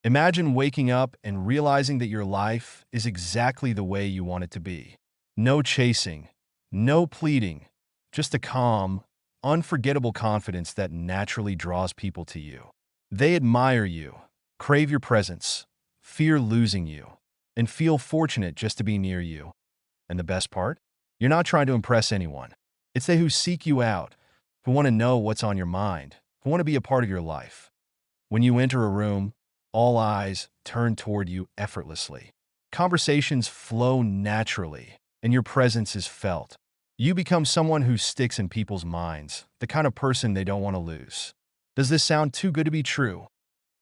Imagine waking up and realizing that your life is exactly the way you want it to be. No chasing, no pleading, just a calm, unforgettable confidence that naturally draws people to you. They admire you, crave your presence, fear losing you, and feel fortunate just to be near you. And the best part? You're not trying to impress anyone. It's they who seek you out, who want to know what's on your mind, who want to be a part of your life. When you enter a room, all eyes turn toward you effortlessly. Conversations flow naturally, and your presence is felt. You become someone who sticks in people's minds, the kind of person they don't want to lose. Does this sound too good to be true?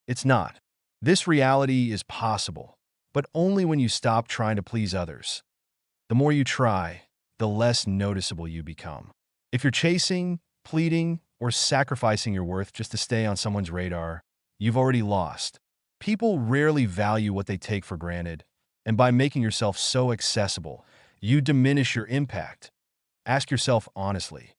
It's not. This reality is possible, but only when you stop trying to please others. The more you try, the less noticeable you become. If you're chasing, pleading, or sacrificing your worth just to stay on someone's radar, you've already lost. People rarely value what they take for granted, and by making yourself so accessible, you diminish your impact. Ask yourself honestly,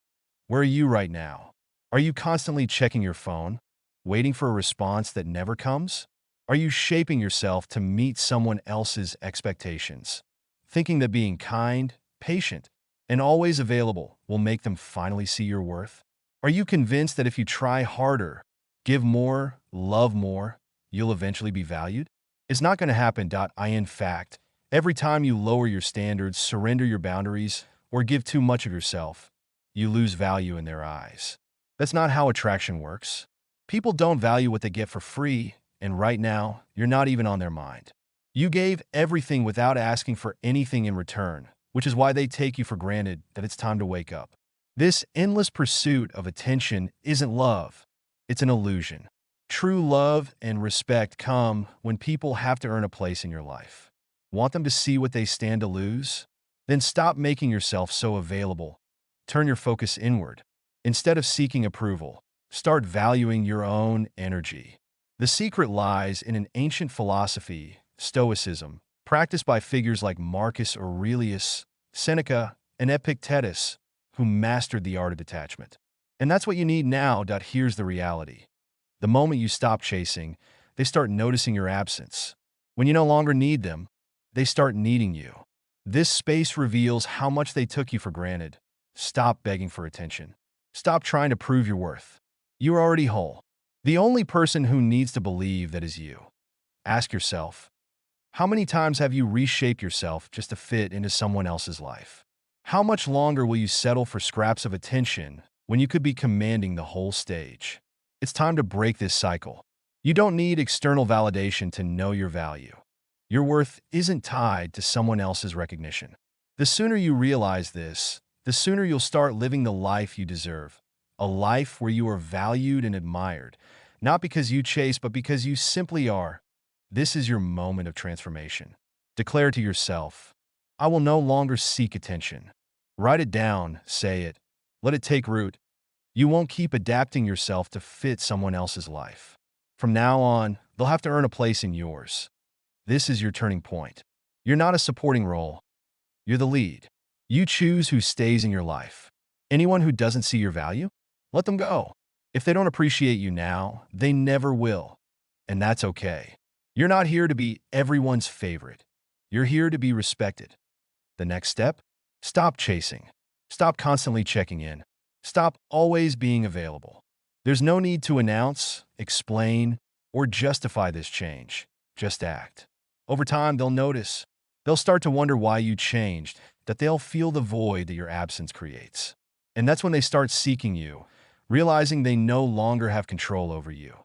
where are you right now? Are you constantly checking your phone, waiting for a response that never comes? Are you shaping yourself to meet someone else's expectations, thinking that being kind, patient, and always available will make them finally see your worth? Are you convinced that if you try harder, give more, love more, you'll eventually be valued? It's not going to happen. In fact, every time you lower your standards, surrender your boundaries, or give too much of yourself, you lose value in their eyes. That's not how attraction works. People don't value what they get for free, and right now, you're not even on their mind. You gave everything without asking for anything in return, which is why they take you for granted that it's time to wake up. This endless pursuit of attention isn't love. It's an illusion. True love and respect come when people have to earn a place in your life. Want them to see what they stand to lose? Then stop making yourself so available. Turn your focus inward. Instead of seeking approval, start valuing your own energy. The secret lies in an ancient philosophy, Stoicism, practiced by figures like Marcus Aurelius, Seneca, and Epictetus, who mastered the art of detachment. And that's what you need now. Here's the reality. The moment you stop chasing, they start noticing your absence. When you no longer need them, they start needing you. This space reveals how much they took you for granted. Stop begging for attention. Stop trying to prove your worth. You're already whole. The only person who needs to believe that is you. Ask yourself, how many times have you reshaped yourself just to fit into someone else's life? How much longer will you settle for scraps of attention when you could be commanding the whole stage? It's time to break this cycle. You don't need external validation to know your value. Your worth isn't tied to someone else's recognition. The sooner you realize this, the sooner you'll start living the life you deserve. A life where you are valued and admired, not because you chase, but because you simply are. This is your moment of transformation. Declare to yourself, I will no longer seek attention. Write it down, say it, let it take root. You won't keep adapting yourself to fit someone else's life. From now on, they'll have to earn a place in yours. This is your turning point. You're not a supporting role. You're the lead. You choose who stays in your life. Anyone who doesn't see your value, let them go. If they don't appreciate you now, they never will. And that's okay. You're not here to be everyone's favorite. You're here to be respected. The next step? Stop chasing. Stop constantly checking in. Stop always being available. There's no need to announce, explain, or justify this change. Just act. Over time, they'll notice. They'll start to wonder why you changed, that they'll feel the void that your absence creates. And that's when they start seeking you, realizing they no longer have control over you.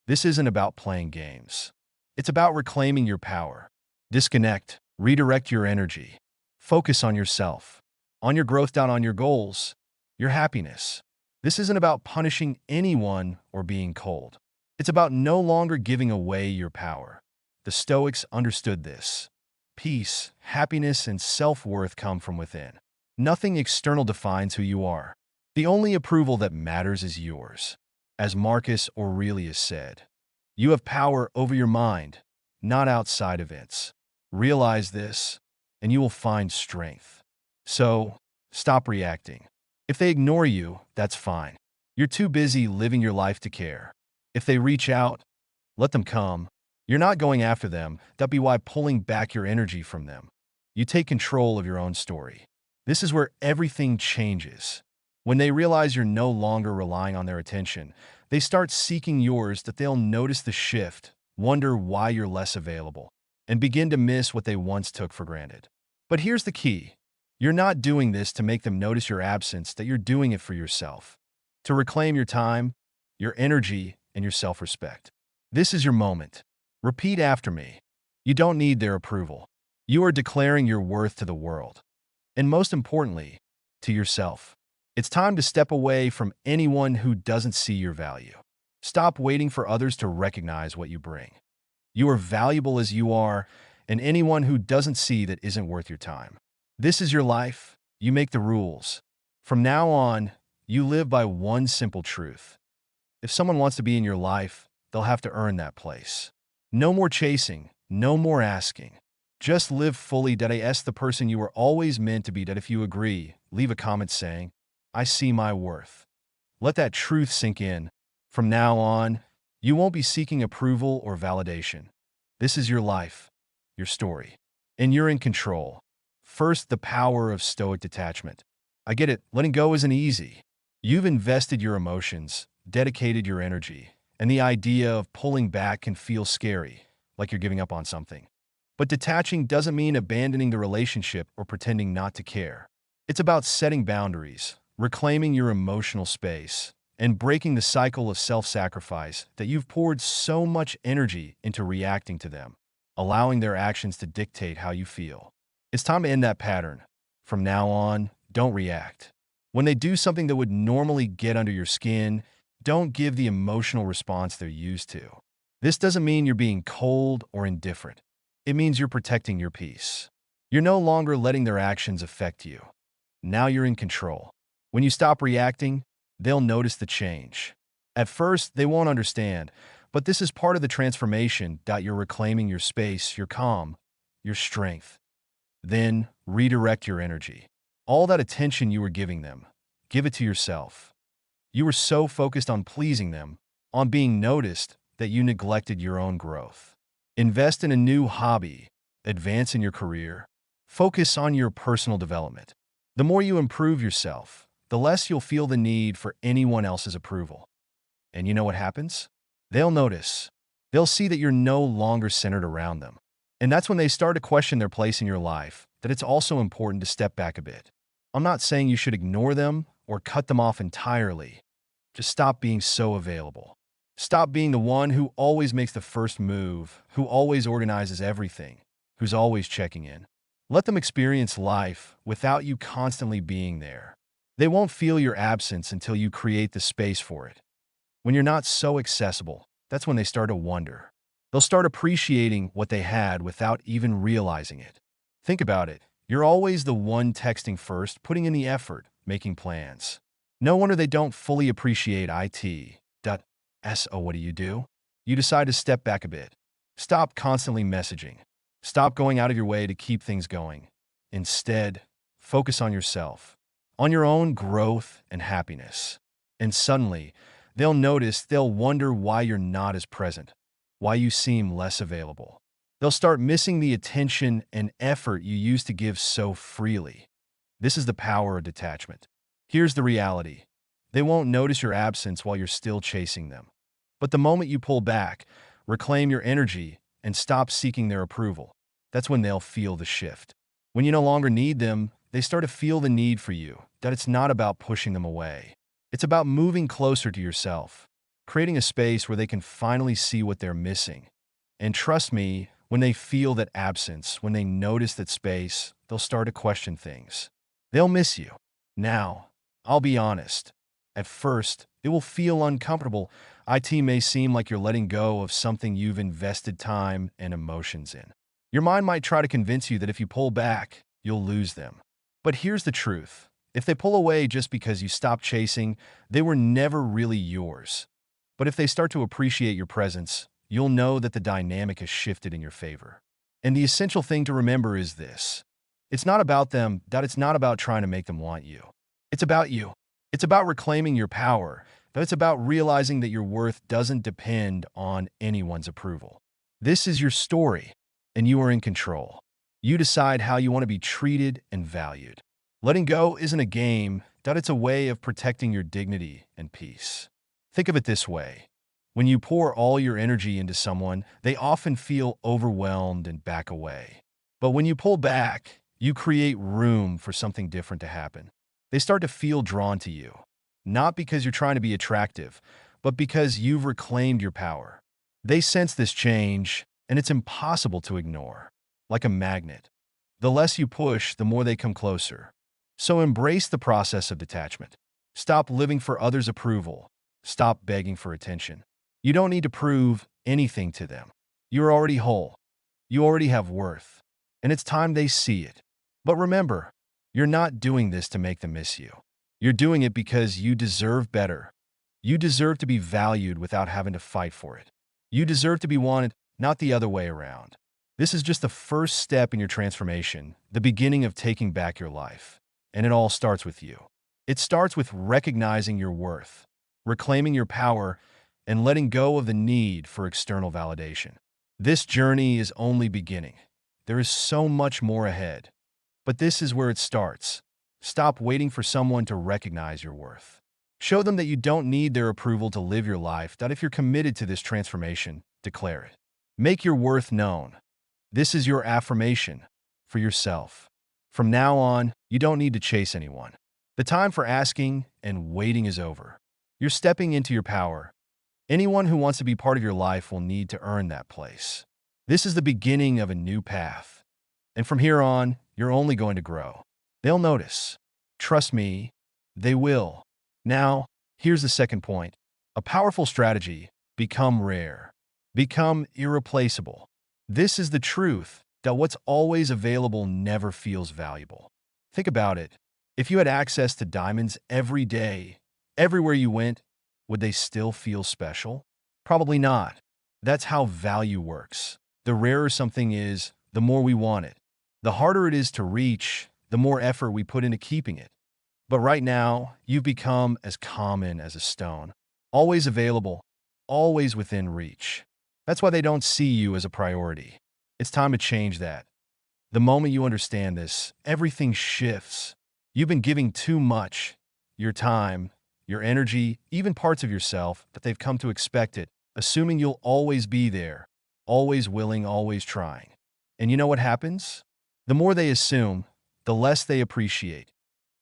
This isn't about playing games. It's about reclaiming your power. Disconnect, redirect your energy. Focus on yourself, on your growth, on your goals, your happiness. This isn't about punishing anyone or being cold. It's about no longer giving away your power. The Stoics understood this. Peace, happiness, and self-worth come from within. Nothing external defines who you are. The only approval that matters is yours. As Marcus Aurelius said, you have power over your mind, not outside events. Realize this, and you will find strength. So, stop reacting. If they ignore you, that's fine. You're too busy living your life to care. If they reach out, let them come. You're not going after them, that'd be why pulling back your energy from them. You take control of your own story. This is where everything changes. When they realize you're no longer relying on their attention, they start seeking yours that they'll notice the shift, wonder why you're less available, and begin to miss what they once took for granted. But here's the key. You're not doing this to make them notice your absence, that you're doing it for yourself. To reclaim your time, your energy, and your self-respect. This is your moment. Repeat after me. You don't need their approval. You are declaring your worth to the world. And most importantly, to yourself. It's time to step away from anyone who doesn't see your value. Stop waiting for others to recognize what you bring. You are valuable as you are, and anyone who doesn't see that isn't worth your time. This is your life. You make the rules. From now on, you live by one simple truth. If someone wants to be in your life, they'll have to earn that place. No more chasing, no more asking. Just live fully. As the person you were always meant to be. If you agree, leave a comment saying, I see my worth. Let that truth sink in. From now on, you won't be seeking approval or validation. This is your life, your story, and you're in control. First, the power of stoic detachment. I get it, letting go isn't easy. You've invested your emotions, dedicated your energy, and the idea of pulling back can feel scary, like you're giving up on something. But detaching doesn't mean abandoning the relationship or pretending not to care. It's about setting boundaries, reclaiming your emotional space, and breaking the cycle of self-sacrifice that you've poured so much energy into reacting to them, allowing their actions to dictate how you feel. It's time to end that pattern. From now on, don't react. When they do something that would normally get under your skin, don't give the emotional response they're used to. This doesn't mean you're being cold or indifferent. It means you're protecting your peace. You're no longer letting their actions affect you. Now you're in control. When you stop reacting, they'll notice the change. At first, they won't understand, but this is part of the transformation. You're reclaiming your space, your calm, your strength. Then, redirect your energy. All that attention you were giving them, give it to yourself. You were so focused on pleasing them, on being noticed, that you neglected your own growth. Invest in a new hobby, advance in your career, focus on your personal development. The more you improve yourself, the less you'll feel the need for anyone else's approval. And you know what happens? They'll notice. They'll see that you're no longer centered around them. And that's when they start to question their place in your life, that it's also important to step back a bit. I'm not saying you should ignore them or cut them off entirely. Just stop being so available. Stop being the one who always makes the first move, who always organizes everything, who's always checking in. Let them experience life without you constantly being there. They won't feel your absence until you create the space for it. When you're not so accessible, that's when they start to wonder. They'll start appreciating what they had without even realizing it. Think about it. You're always the one texting first, putting in the effort, making plans. No wonder they don't fully appreciate it. So what do? You decide to step back a bit. Stop constantly messaging. Stop going out of your way to keep things going. Instead, focus on yourself, on your own growth and happiness. And suddenly, they'll notice, they'll wonder why you're not as present, why you seem less available. They'll start missing the attention and effort you used to give so freely. This is the power of detachment. Here's the reality. They won't notice your absence while you're still chasing them. But the moment you pull back, reclaim your energy, and stop seeking their approval, that's when they'll feel the shift. When you no longer need them, they start to feel the need for you, that it's not about pushing them away. It's about moving closer to yourself, creating a space where they can finally see what they're missing. And trust me, when they feel that absence, when they notice that space, they'll start to question things. They'll miss you. Now, I'll be honest. At first, it will feel uncomfortable. It may seem like you're letting go of something you've invested time and emotions in. Your mind might try to convince you that if you pull back, you'll lose them. But here's the truth. If they pull away just because you stopped chasing, they were never really yours. But if they start to appreciate your presence, you'll know that the dynamic has shifted in your favor. And the essential thing to remember is this. It's not about them, it's not about trying to make them want you. It's about you. It's about reclaiming your power. It's about realizing that your worth doesn't depend on anyone's approval. This is your story, and you are in control. You decide how you want to be treated and valued. Letting go isn't a game, but it's a way of protecting your dignity and peace. Think of it this way. When you pour all your energy into someone, they often feel overwhelmed and back away. But when you pull back, you create room for something different to happen. They start to feel drawn to you, not because you're trying to be attractive, but because you've reclaimed your power. They sense this change, and it's impossible to ignore. Like a magnet. The less you push, the more they come closer. So embrace the process of detachment. Stop living for others' approval. Stop begging for attention. You don't need to prove anything to them. You're already whole. You already have worth. And it's time they see it. But remember, you're not doing this to make them miss you. You're doing it because you deserve better. You deserve to be valued without having to fight for it. You deserve to be wanted, not the other way around. This is just the first step in your transformation, the beginning of taking back your life. And it all starts with you. It starts with recognizing your worth, reclaiming your power, and letting go of the need for external validation. This journey is only beginning. There is so much more ahead. But this is where it starts. Stop waiting for someone to recognize your worth. Show them that you don't need their approval to live your life, that if you're committed to this transformation, declare it. Make your worth known. This is your affirmation for yourself. From now on, you don't need to chase anyone. The time for asking and waiting is over. You're stepping into your power. Anyone who wants to be part of your life will need to earn that place. This is the beginning of a new path. And from here on, you're only going to grow. They'll notice. Trust me, they will. Now, here's the second point. A powerful strategy: become rare. Become irreplaceable. This is the truth, that what's always available never feels valuable. Think about it. If you had access to diamonds every day, everywhere you went, would they still feel special? Probably not. That's how value works. The rarer something is, the more we want it. The harder it is to reach, the more effort we put into keeping it. But right now, you've become as common as a stone. Always available, always within reach. That's why they don't see you as a priority. It's time to change that. The moment you understand this, everything shifts. You've been giving too much. Your time, your energy, even parts of yourself, but they've come to expect it, assuming you'll always be there, always willing, always trying. And you know what happens? The more they assume, the less they appreciate.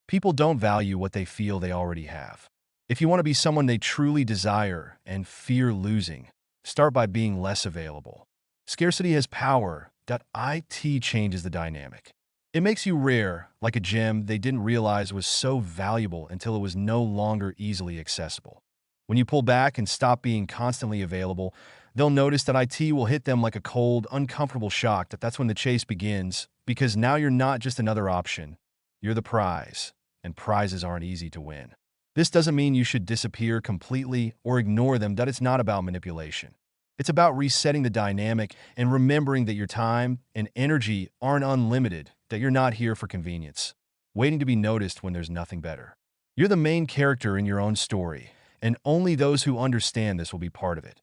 People don't value what they feel they already have. If you want to be someone they truly desire and fear losing, start by being less available. Scarcity has power. It changes the dynamic. It makes you rare, like a gem they didn't realize was so valuable until it was no longer easily accessible. When you pull back and stop being constantly available, they'll notice that it will hit them like a cold, uncomfortable shock. That's when the chase begins, because now you're not just another option. You're the prize, and prizes aren't easy to win. This doesn't mean you should disappear completely or ignore them. It's not about manipulation. It's about resetting the dynamic and remembering that your time and energy aren't unlimited, that you're not here for convenience, waiting to be noticed when there's nothing better. You're the main character in your own story, and only those who understand this will be part of it.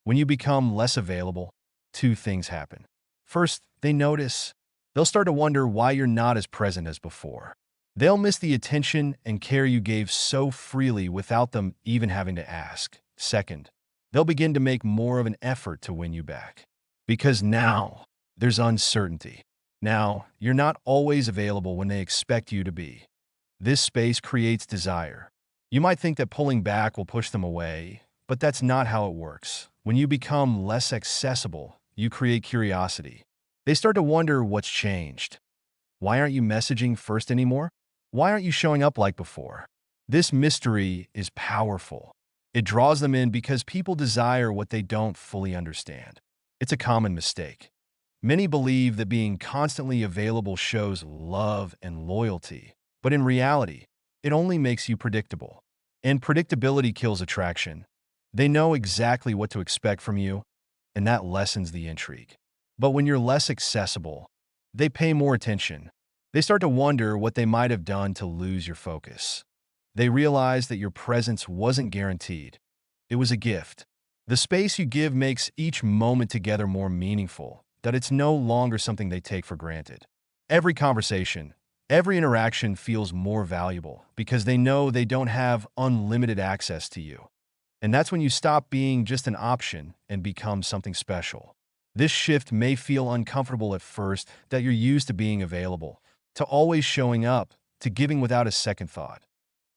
When you become less available, two things happen. First, they notice. They'll start to wonder why you're not as present as before. They'll miss the attention and care you gave so freely without them even having to ask. Second, they'll begin to make more of an effort to win you back. Because now, there's uncertainty. Now, you're not always available when they expect you to be. This space creates desire. You might think that pulling back will push them away, but that's not how it works. When you become less accessible, you create curiosity. They start to wonder what's changed. Why aren't you messaging first anymore? Why aren't you showing up like before? This mystery is powerful. It draws them in because people desire what they don't fully understand. It's a common mistake. Many believe that being constantly available shows love and loyalty, but in reality, it only makes you predictable. And predictability kills attraction. They know exactly what to expect from you, and that lessens the intrigue. But when you're less accessible, they pay more attention. They start to wonder what they might have done to lose your focus. They realize that your presence wasn't guaranteed. It was a gift. The space you give makes each moment together more meaningful, that it's no longer something they take for granted. Every conversation, every interaction feels more valuable because they know they don't have unlimited access to you. And that's when you stop being just an option and become something special. This shift may feel uncomfortable at first, that you're used to being available, to always showing up, to giving without a second thought.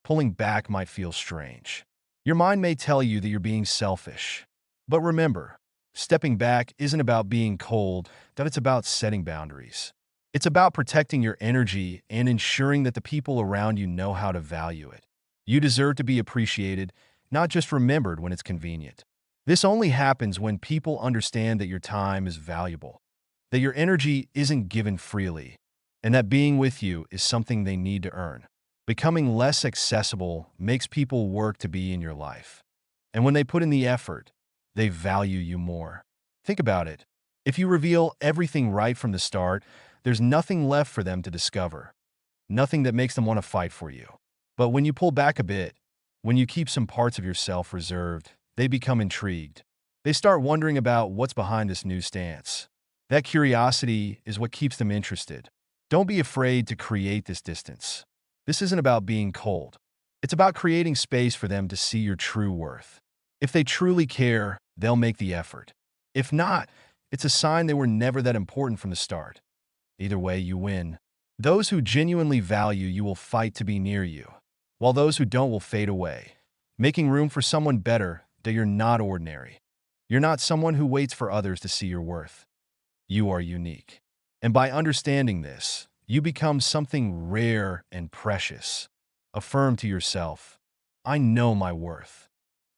Pulling back might feel strange. Your mind may tell you that you're being selfish. But remember, stepping back isn't about being cold, that it's about setting boundaries. It's about protecting your energy and ensuring that the people around you know how to value it. You deserve to be appreciated, not just remembered when it's convenient. This only happens when people understand that your time is valuable, that your energy isn't given freely, and that being with you is something they need to earn. Becoming less accessible makes people work to be in your life. And when they put in the effort, they value you more. Think about it. If you reveal everything right from the start, there's nothing left for them to discover, nothing that makes them want to fight for you. But when you pull back a bit, when you keep some parts of yourself reserved, they become intrigued. They start wondering about what's behind this new stance. That curiosity is what keeps them interested. Don't be afraid to create this distance. This isn't about being cold. It's about creating space for them to see your true worth. If they truly care, they'll make the effort. If not, it's a sign they were never that important from the start. Either way, you win. Those who genuinely value you will fight to be near you, while those who don't will fade away, making room for someone better, that you're not ordinary. You're not someone who waits for others to see your worth. You are unique. And by understanding this, you become something rare and precious. Affirm to yourself, I know my worth.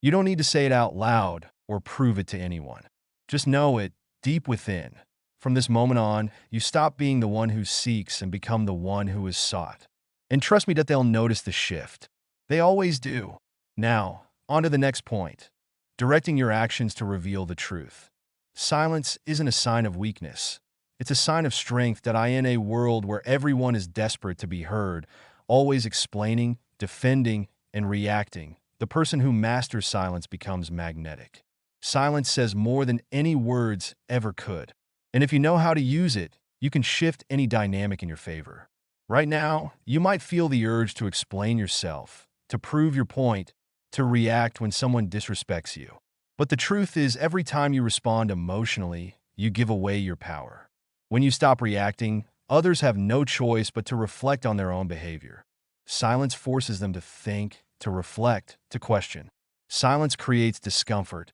You don't need to say it out loud or prove it to anyone. Just know it deep within. From this moment on, you stop being the one who seeks and become the one who is sought. And trust me that they'll notice the shift. They always do. Now, on to the next point. Directing your actions to reveal the truth. Silence isn't a sign of weakness. It's a sign of strength, that in a world where everyone is desperate to be heard, always explaining, defending, and reacting, the person who masters silence becomes magnetic. Silence says more than any words ever could. And if you know how to use it, you can shift any dynamic in your favor. Right now, you might feel the urge to explain yourself, to prove your point, to react when someone disrespects you. But the truth is, every time you respond emotionally, you give away your power. When you stop reacting, others have no choice but to reflect on their own behavior. Silence forces them to think, to reflect, to question. Silence creates discomfort,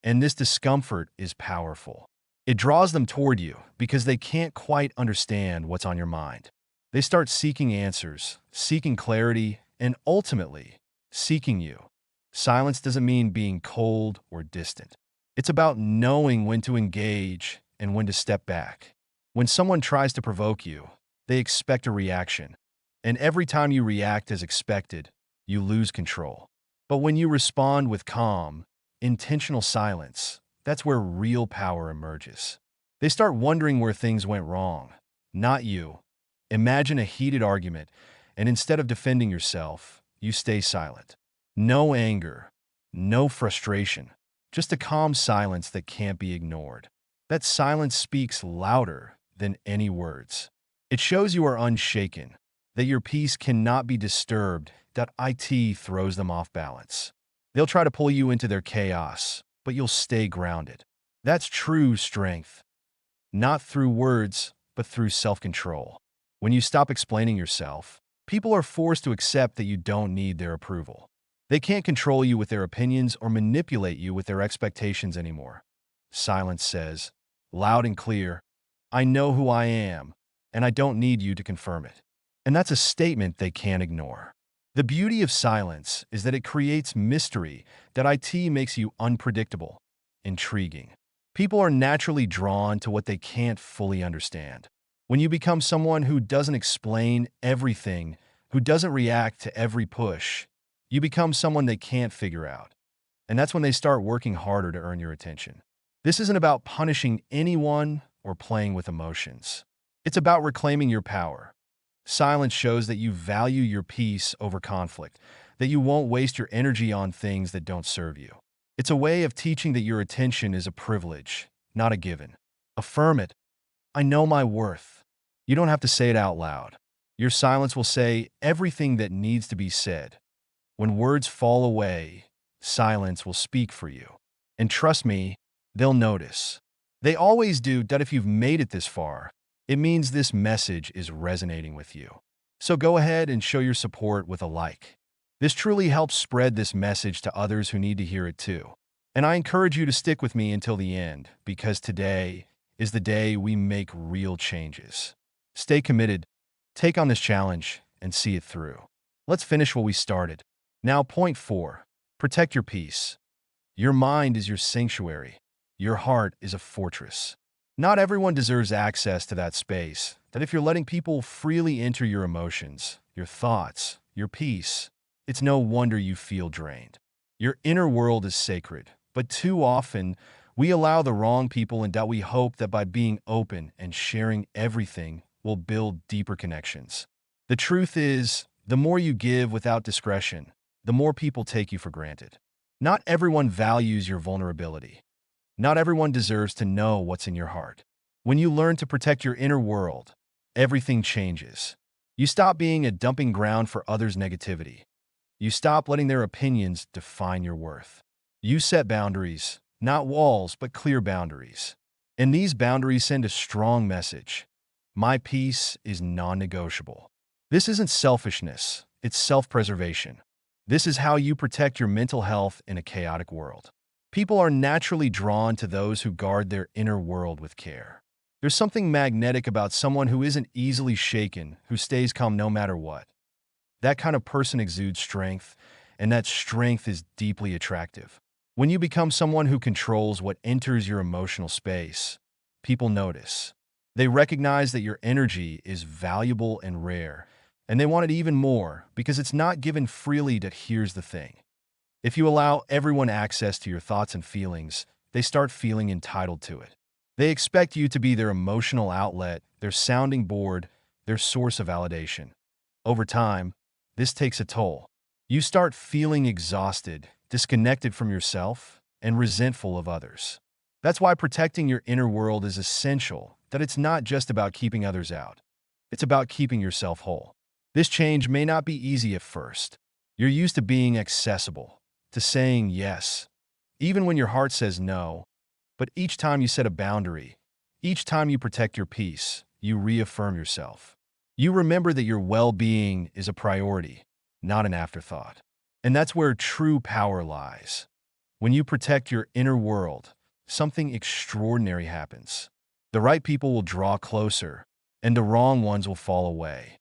and this discomfort is powerful. It draws them toward you because they can't quite understand what's on your mind. They start seeking answers, seeking clarity, and ultimately, seeking you. Silence doesn't mean being cold or distant. It's about knowing when to engage and when to step back. When someone tries to provoke you, they expect a reaction. And every time you react as expected, you lose control. But when you respond with calm, intentional silence, that's where real power emerges. They start wondering where things went wrong, not you. Imagine a heated argument, and instead of defending yourself, you stay silent. No anger, no frustration, just a calm silence that can't be ignored. That silence speaks louder than any words. It shows you are unshaken, that your peace cannot be disturbed, that it throws them off balance. They'll try to pull you into their chaos, but you'll stay grounded. That's true strength. Not through words, but through self-control. When you stop explaining yourself, people are forced to accept that you don't need their approval. They can't control you with their opinions or manipulate you with their expectations anymore. Silence says, loud and clear, I know who I am, and I don't need you to confirm it. And that's a statement they can't ignore. The beauty of silence is that it creates mystery, that it makes you unpredictable, intriguing. People are naturally drawn to what they can't fully understand. When you become someone who doesn't explain everything, who doesn't react to every push, you become someone they can't figure out. And that's when they start working harder to earn your attention. This isn't about punishing anyone or playing with emotions. It's about reclaiming your power. Silence shows that you value your peace over conflict, that you won't waste your energy on things that don't serve you. It's a way of teaching that your attention is a privilege, not a given. Affirm it. I know my worth. You don't have to say it out loud. Your silence will say everything that needs to be said. When words fall away, silence will speak for you. And trust me, they'll notice. They always do. That if you've made it this far, it means this message is resonating with you. So go ahead and show your support with a like. This truly helps spread this message to others who need to hear it too. And I encourage you to stick with me until the end, because today is the day we make real changes. Stay committed, take on this challenge, and see it through. Let's finish what we started. Now, point 4. Protect your peace. Your mind is your sanctuary. Your heart is a fortress. Not everyone deserves access to that space. That if you're letting people freely enter your emotions, your thoughts, your peace, it's no wonder you feel drained. Your inner world is sacred, but too often we allow the wrong people in that we hope that by being open and sharing everything, we'll build deeper connections. The truth is, the more you give without discretion, the more people take you for granted. Not everyone values your vulnerability. Not everyone deserves to know what's in your heart. When you learn to protect your inner world, everything changes. You stop being a dumping ground for others' negativity. You stop letting their opinions define your worth. You set boundaries, not walls, but clear boundaries. And these boundaries send a strong message. My peace is non-negotiable. This isn't selfishness, it's self-preservation. This is how you protect your mental health in a chaotic world. People are naturally drawn to those who guard their inner world with care. There's something magnetic about someone who isn't easily shaken, who stays calm no matter what. That kind of person exudes strength, and that strength is deeply attractive. When you become someone who controls what enters your emotional space, people notice. They recognize that your energy is valuable and rare, and they want it even more because it's not given freely. That here's the thing. If you allow everyone access to your thoughts and feelings, they start feeling entitled to it. They expect you to be their emotional outlet, their sounding board, their source of validation. Over time, this takes a toll. You start feeling exhausted, disconnected from yourself, and resentful of others. That's why protecting your inner world is essential, that it's not just about keeping others out. It's about keeping yourself whole. This change may not be easy at first. You're used to being accessible, to saying yes, even when your heart says no. But each time you set a boundary, each time you protect your peace, you reaffirm yourself. You remember that your well-being is a priority, not an afterthought. And that's where true power lies. When you protect your inner world, something extraordinary happens. The right people will draw closer, and the wrong ones will fall away.